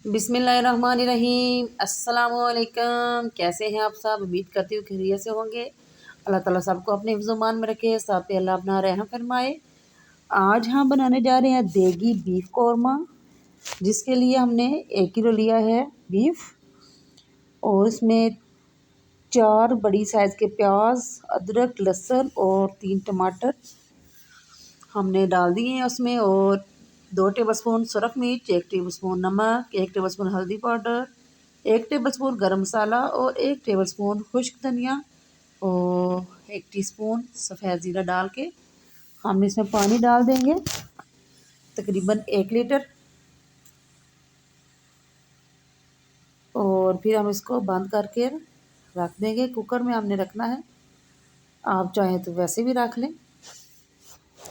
बिस्मिल्लाहिर्रहमानिर्रहीम। अस्सलामुअलैकुम। कैसे हैं आप सब? उम्मीद करती हूँ खैरियत से होंगे। अल्लाह ताला सबको अपने हिफ्ज़-ओ-मान में रखे, सब पे अल्लाह अपना रहम फरमाए। आज हम बनाने जा रहे हैं देगी बीफ कौरमा, जिसके लिए हमने 1 किलो लिया है बीफ और इसमें 4 बड़ी साइज़ के प्याज, अदरक, लहसुन और 3 टमाटर हमने डाल दिए हैं उसमें, और 2 टेबलस्पून सुरख मिर्च, 1 टेबलस्पून नमक, 1 टेबलस्पून हल्दी पाउडर, 1 टेबलस्पून गरम मसाला और 1 टेबलस्पून खुश्क धनिया और 1 टीस्पून सफ़ेद ज़ीरा डाल के हम इसमें पानी डाल देंगे तकरीबन 1 लीटर। और फिर हम इसको बंद करके रख देंगे। कुकर में हमने रखना है, आप चाहें तो वैसे भी रख लें।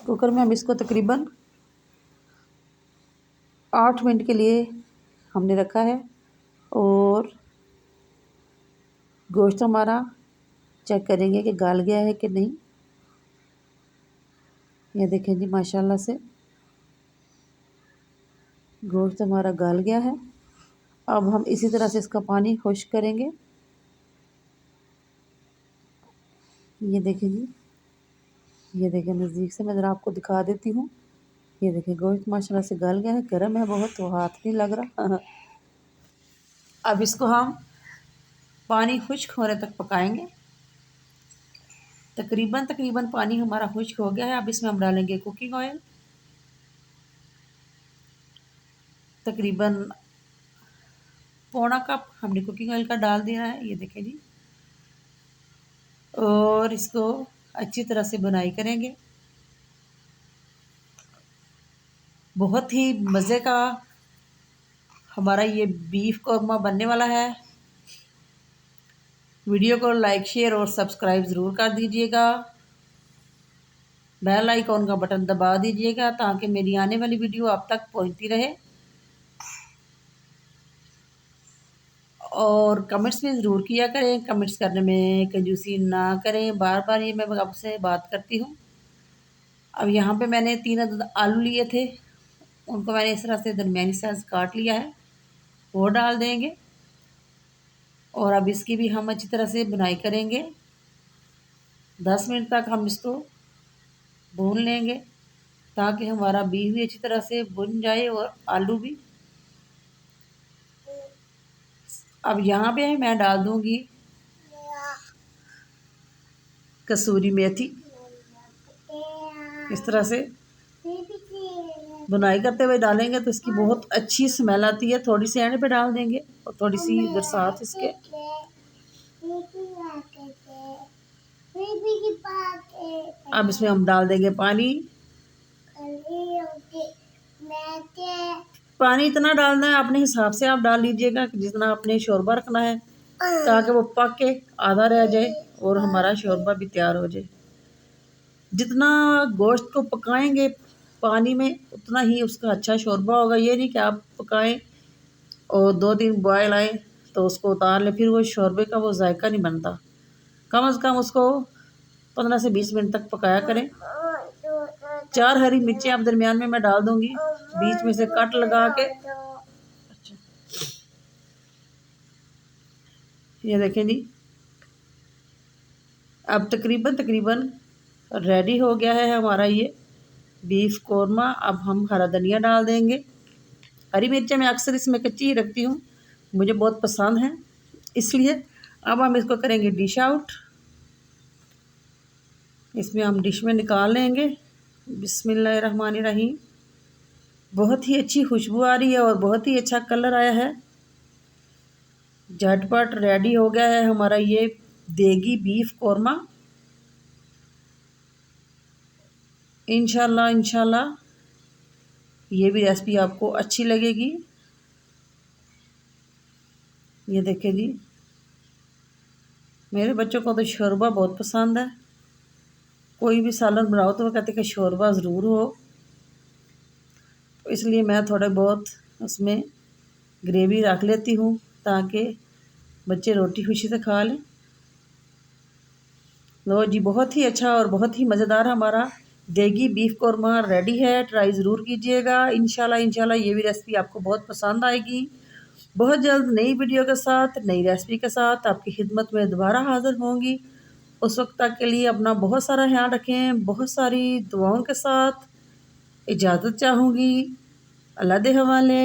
कुकर में हम इसको तकरीबन 8 मिनट के लिए हमने रखा है। और गोश्त हमारा चेक करेंगे कि गल गया है कि नहीं। ये देखें जी, माशाल्लाह से गोश्त हमारा गल गया है। अब हम इसी तरह से इसका पानी खुश्क करेंगे। ये देखें जी, ये देखें, नज़दीक से मैं ज़रा आपको दिखा देती हूँ। ये देखें गोश्त माशाल्लाह से गल गया है। गर्म है बहुत, तो हाथ नहीं लग रहा। अब इसको हम पानी खुश्क होने तक पकाएंगे। तकरीबन पानी हमारा खुश्क हो गया है। अब इसमें हम डालेंगे कुकिंग ऑयल, तकरीबन पौना कप हमने कुकिंग ऑयल का डाल दिया है। ये देखें जी, और इसको अच्छी तरह से बुनाई करेंगे। बहुत ही मज़े का हमारा ये बीफ कौरमा बनने वाला है। वीडियो को लाइक, शेयर और सब्सक्राइब ज़रूर कर दीजिएगा। बेल आइकॉन का बटन दबा दीजिएगा ताकि मेरी आने वाली वीडियो आप तक पहुंचती रहे। और कमेंट्स भी ज़रूर किया करें, कमेंट्स करने में कंजूसी ना करें। बार बार ये मैं आपसे बात करती हूँ। अब यहाँ पे मैंने 3 अदद आलू लिए थे, उनको मैंने इस तरह से दरमियानी साइज़ काट लिया है, वो डाल देंगे। और अब इसकी भी हम अच्छी तरह से बुनाई करेंगे। 10 मिनट तक हम इसको भून लेंगे ताकि हमारा बीफ भी अच्छी तरह से भुन जाए और आलू भी। अब यहाँ पे मैं डाल दूँगी कसूरी मेथी। इस तरह से बुनाई करते हुए डालेंगे तो इसकी बहुत अच्छी स्मेल आती है। थोड़ी सी एंड पे डाल देंगे और थोड़ी सी इधर साथ इसके। अब इसमें हम डाल देंगे पानी। पानी इतना डालना है अपने हिसाब से, आप डाल लीजिएगा जितना आपने शोरबा रखना है, ताकि वो पक के आधा रह जाए और हमारा शोरबा भी तैयार हो जाए। जितना गोश्त को पकाएंगे पानी में, उतना ही उसका अच्छा शोरबा होगा। ये नहीं कि आप पकाएं और 2 दिन बॉयल आए तो उसको उतार लें, फिर वो शोरबे का वो जायका नहीं बनता। कम से कम उसको 15 से 20 मिनट तक पकाया करें। 4 हरी मिर्चें अब दरमियान में मैं डाल दूंगी, बीच में से कट लगा के। ये देखें जी, अब तकरीबन रेडी हो गया है हमारा ये बीफ कौरमा। अब हम हरा धनिया डाल देंगे। हरी मिर्चें मैं अक्सर इसमें कच्ची ही रखती हूँ, मुझे बहुत पसंद है इसलिए। अब हम इसको करेंगे डिश आउट। इसमें हम डिश में निकाल लेंगे। बिस्मिल्लाहिर्रहमानिर्रहीम। बहुत ही अच्छी खुशबू आ रही है और बहुत ही अच्छा कलर आया है। झटपट रेडी हो गया है हमारा ये देगी बीफ कौरमा। इंशाल्लाह ये भी रेसिपी आपको अच्छी लगेगी। ये देखें जी, मेरे बच्चों को तो शोरबा बहुत पसंद है। कोई भी सालन बनाओ तो वो कहते कि शोरबा ज़रूर हो, तो इसलिए मैं थोड़े बहुत उसमें ग्रेवी रख लेती हूँ ताकि बच्चे रोटी खुशी से खा लें। लो जी, बहुत ही अच्छा और बहुत ही मज़ेदार हमारा देगी बीफ कौरमा रेडी है। ट्राई ज़रूर कीजिएगा। इंशाल्लाह ये भी रेसिपी आपको बहुत पसंद आएगी। बहुत जल्द नई वीडियो के साथ, नई रेसिपी के साथ आपकी खिदमत में दोबारा हाज़िर होंगी। उस वक्त तक के लिए अपना बहुत सारा ख्याल रखें। बहुत सारी दुआओं के साथ इजाज़त चाहूँगी। अल्लाह दे हवाले।